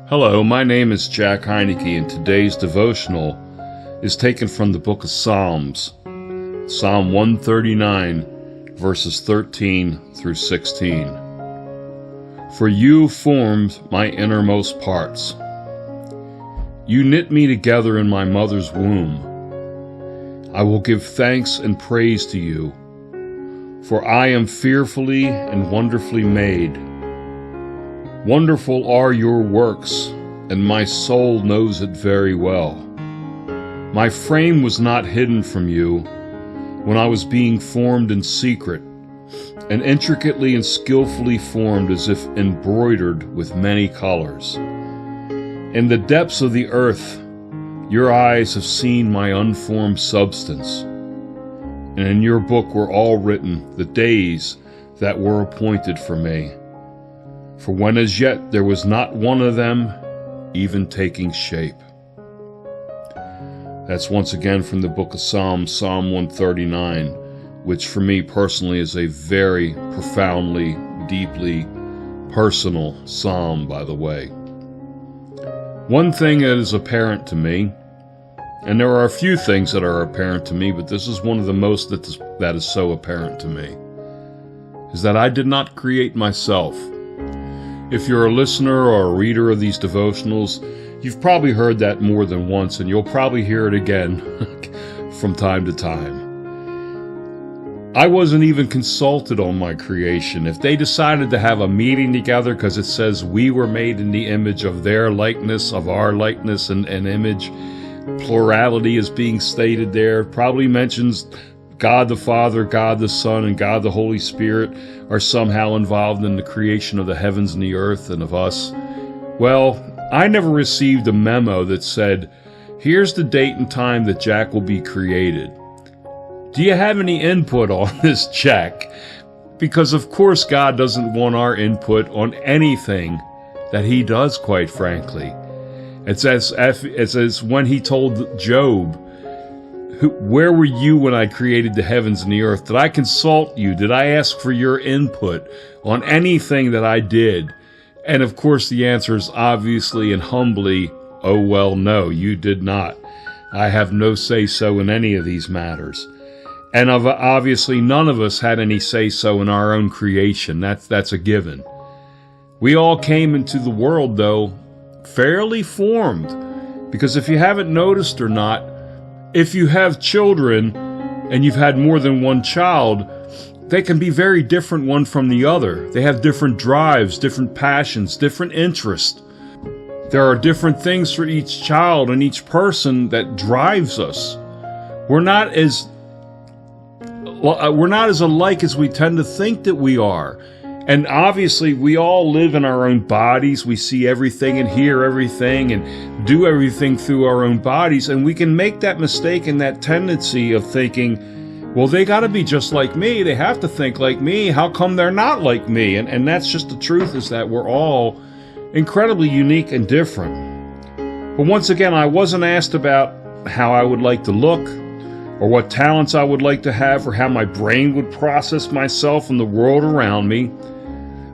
Hello, my name is Jack Heineke, and today's devotional is taken from the book of Psalms, Psalm 139, verses 13 through 16. For you formed my innermost parts. You knit me together in my mother's womb. I will give thanks and praise to you, for I am fearfully and wonderfully made. Wonderful are your works, and my soul knows it very well. My frame was not hidden from you when I was being formed in secret, and intricately and skillfully formed as if embroidered with many colors. In the depths of the earth, your eyes have seen my unformed substance, and in your book were all written the days that were appointed for me. For when as yet there was not one of them even taking shape. That's once again from the book of Psalms, Psalm 139, which for me personally is a very profoundly, deeply personal psalm, by the way. One thing that is apparent to me, and there are a few things that are apparent to me, but this is one of the most that is so apparent to me, is that I did not create myself. If you're a listener or a reader of these devotionals, you've probably heard that more than once, and you'll probably hear it again from time to time. I wasn't even consulted on my creation. If they decided to have a meeting together because it says we were made in the image of their likeness, of our likeness and image, plurality is being stated there, probably mentions God the Father, God the Son, and God the Holy Spirit are somehow involved in the creation of the heavens and the earth and of us. Well, I never received a memo that said, here's the date and time that Jack will be created. Do you have any input on this, Jack? Because of course God doesn't want our input on anything that he does, quite frankly. It's as when he told Job, where were you when I created the heavens and the earth? Did I consult you? Did I ask for your input on anything that I did? And of course the answer is obviously and humbly, oh well, no, you did not. I have no say-so in any of these matters. And obviously none of us had any say-so in our own creation. That's a given. We all came into the world, though, fairly formed. Because if you haven't noticed or not, if you have children and you've had more than one child, they can be very different one from the other. They have different drives, different passions, different interests. There are different things for each child and each person that drives us. We're not as alike as we tend to think that we are. And obviously, we all live in our own bodies. We see everything and hear everything and do everything through our own bodies. And we can make that mistake and that tendency of thinking, well, they got to be just like me. They have to think like me. How come they're not like me? And that's just the truth, is that we're all incredibly unique and different. But once again, I wasn't asked about how I would like to look, or what talents I would like to have, or how my brain would process myself and the world around me.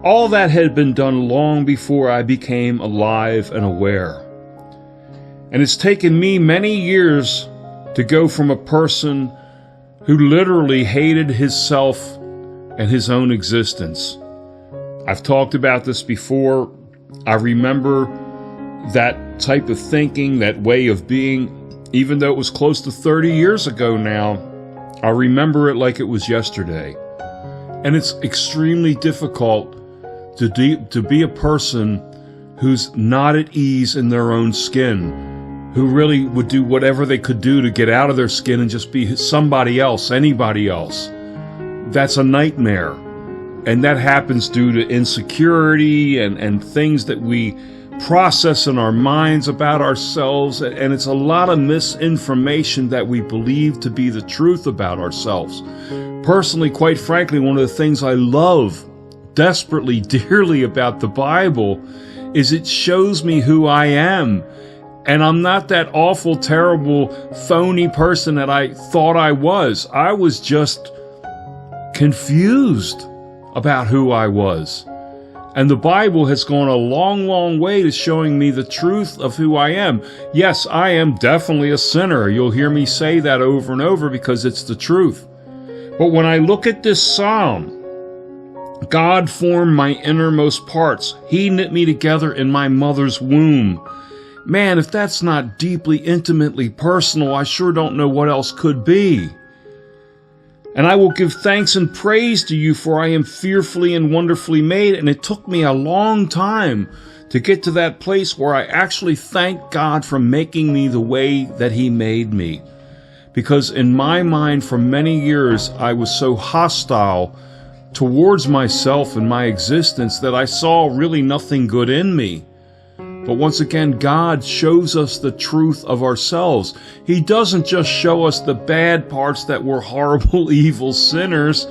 All that had been done long before I became alive and aware. And it's taken me many years to go from a person who literally hated his self and his own existence. I've talked about this before. I remember that type of thinking, that way of being, even though it was close to 30 years ago now. I remember it like it was yesterday. And it's extremely difficult to be a person who's not at ease in their own skin, who really would do whatever they could do to get out of their skin and just be somebody else, anybody else. That's a nightmare. And that happens due to insecurity and things that we process in our minds about ourselves, and it's a lot of misinformation that we believe to be the truth about ourselves. Personally, quite frankly, one of the things I love desperately, dearly about the Bible is it shows me who I am. And I'm not that awful, terrible, phony person that I thought I was. I was just confused about who I was. And the Bible has gone a long, long way to showing me the truth of who I am. Yes, I am definitely a sinner. You'll hear me say that over and over because it's the truth. But when I look at this psalm, God formed my innermost parts. He knit me together in my mother's womb. Man, if that's not deeply, intimately personal, I sure don't know what else could be. And I will give thanks and praise to you, for I am fearfully and wonderfully made. And it took me a long time to get to that place where I actually thank God for making me the way that He made me. Because in my mind, for many years, I was so hostile towards myself and my existence that I saw really nothing good in me. But once again, God shows us the truth of ourselves. He doesn't just show us the bad parts that we're horrible, evil sinners.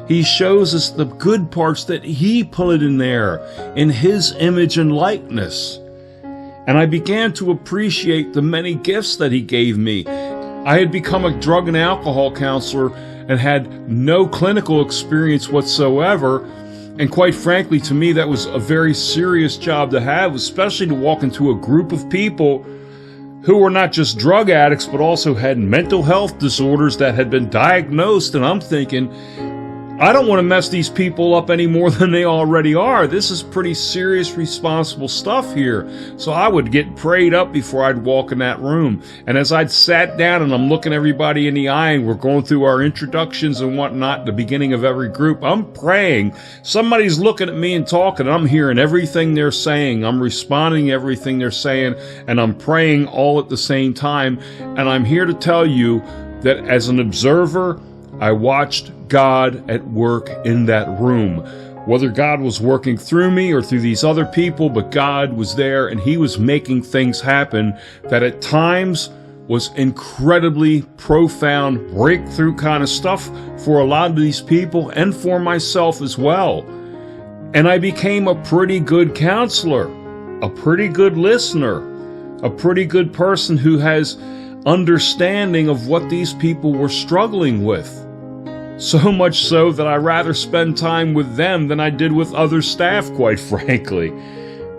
He shows us the good parts that He put in there in His image and likeness. And I began to appreciate the many gifts that He gave me. I had become a drug and alcohol counselor and had no clinical experience whatsoever. And quite frankly, to me, that was a very serious job to have, especially to walk into a group of people who were not just drug addicts, but also had mental health disorders that had been diagnosed. And I'm thinking, I don't want to mess these people up any more than they already are. This is pretty serious, responsible stuff here. So I would get prayed up before I'd walk in that room. And as I'd sat down and I'm looking everybody in the eye and we're going through our introductions and whatnot, the beginning of every group, I'm praying. Somebody's looking at me and talking, and I'm hearing everything they're saying. I'm responding to everything they're saying, and I'm praying all at the same time. And I'm here to tell you that as an observer, I watched God at work in that room. Whether God was working through me or through these other people, but God was there and He was making things happen that at times was incredibly profound, breakthrough kind of stuff for a lot of these people and for myself as well. And I became a pretty good counselor, a pretty good listener, a pretty good person who has understanding of what these people were struggling with. So much so that I rather spend time with them than I did with other staff, quite frankly.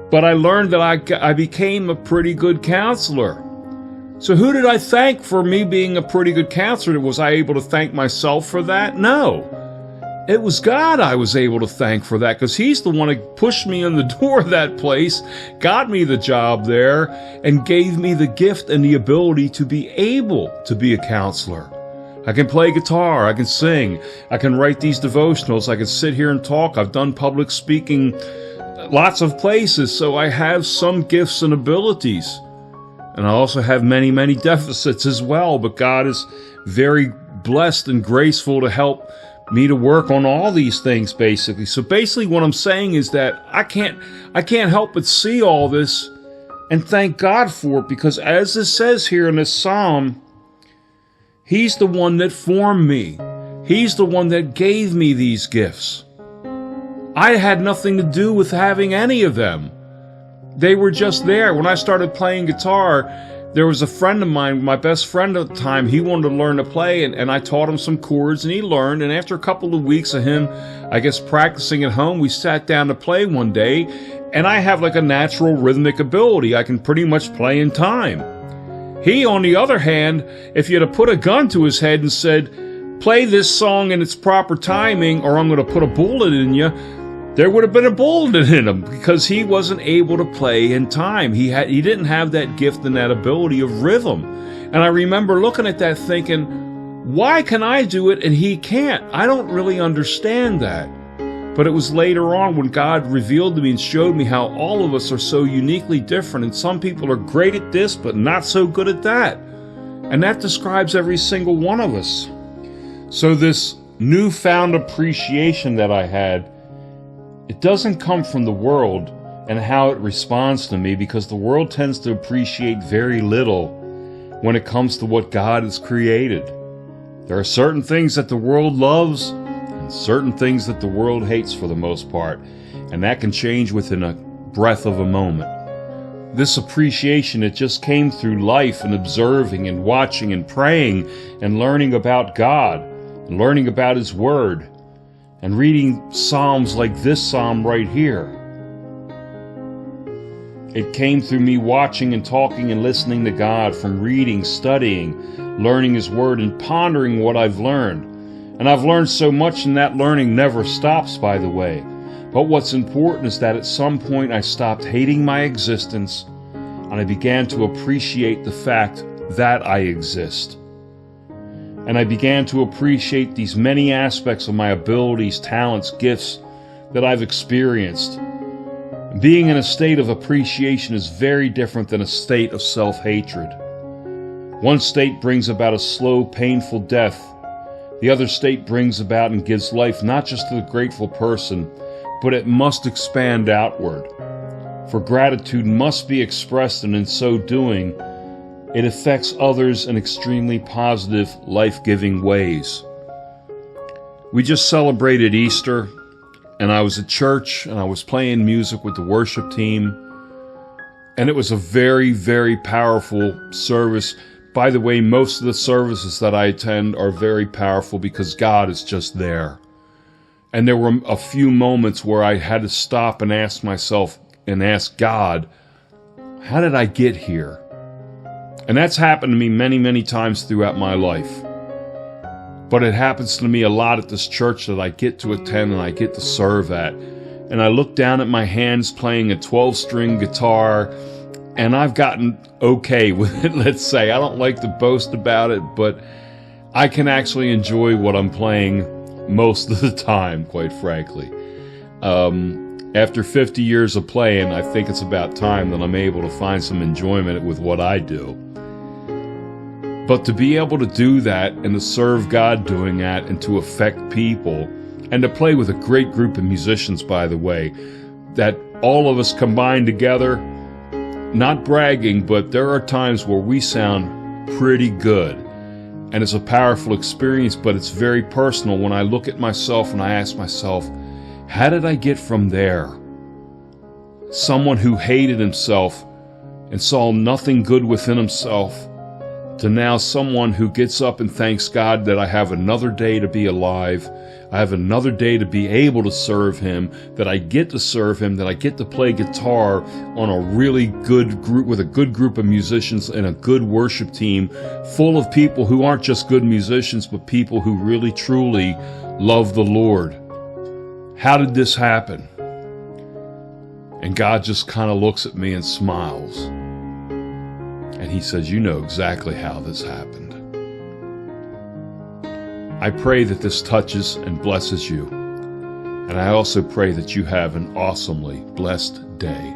But I learned that I became a pretty good counselor. So who did I thank for me being a pretty good counselor? Was I able to thank myself for that? No. It was God I was able to thank for that, because He's the one who pushed me in the door of that place, got me the job there, and gave me the gift and the ability to be able to be a counselor. I can play guitar, I can sing, I can write these devotionals, I can sit here and talk. I've done public speaking lots of places, so I have some gifts and abilities. And I also have many, many deficits as well, but God is very blessed and graceful to help me to work on all these things, basically. So basically what I'm saying is that I can't help but see all this and thank God for it, because as it says here in this psalm, He's the one that formed me. He's the one that gave me these gifts. I had nothing to do with having any of them. They were just there. When I started playing guitar, there was a friend of mine, my best friend at the time. He wanted to learn to play, and I taught him some chords, and he learned. And after a couple of weeks of him, I guess, practicing at home, we sat down to play one day, and I have like a natural rhythmic ability. I can pretty much play in time. He, on the other hand, if you'd have put a gun to his head and said, play this song in its proper timing, or I'm going to put a bullet in you, there would have been a bullet in him, because he wasn't able to play in time. He didn't have that gift and that ability of rhythm. And I remember looking at that thinking, why can I do it and he can't? I don't really understand that. But it was later on when God revealed to me and showed me how all of us are so uniquely different, and some people are great at this but not so good at that. And that describes every single one of us. So this newfound appreciation that I had, it doesn't come from the world and how it responds to me, because the world tends to appreciate very little when it comes to what God has created. There are certain things that the world loves and certain things that the world hates for the most part, and that can change within a breath of a moment. This appreciation, it just came through life and observing and watching and praying and learning about God and learning about His Word and reading psalms like this psalm right here. It came through me watching and talking and listening to God, from reading, studying, learning His Word, and pondering what I've learned. And I've learned so much, and that learning never stops, by the way. But what's important is that at some point I stopped hating my existence, and I began to appreciate the fact that I exist. And I began to appreciate these many aspects of my abilities, talents, gifts that I've experienced. Being in a state of appreciation is very different than a state of self-hatred. One state brings about a slow, painful death. The other state brings about and gives life not just to the grateful person, but it must expand outward. For gratitude must be expressed, and in so doing, it affects others in extremely positive, life-giving ways. We just celebrated Easter, and I was at church, and I was playing music with the worship team, and it was a very, very powerful service. By the way, most of the services that I attend are very powerful because God is just there. And there were a few moments where I had to stop and ask myself and ask God, how did I get here? And that's happened to me many, many times throughout my life. But it happens to me a lot at this church that I get to attend and I get to serve at. And I look down at my hands playing a 12-string guitar, and I've gotten okay with it, let's say. I don't like to boast about it, but I can actually enjoy what I'm playing most of the time, quite frankly. After 50 years of playing, I think it's about time that I'm able to find some enjoyment with what I do. But to be able to do that and to serve God doing that and to affect people and to play with a great group of musicians, by the way, that all of us combined together, not bragging, but there are times where we sound pretty good. And it's a powerful experience, but it's very personal when I look at myself and I ask myself, how did I get from there? Someone who hated himself and saw nothing good within himself, to now someone who gets up and thanks God that I have another day to be alive, I have another day to be able to serve Him, that I get to serve Him, that I get to play guitar on a really good group, with a good group of musicians and a good worship team, full of people who aren't just good musicians, but people who really truly love the Lord. How did this happen? And God just kind of looks at me and smiles. And He says, you know exactly how this happened. I pray that this touches and blesses you. And I also pray that you have an awesomely blessed day.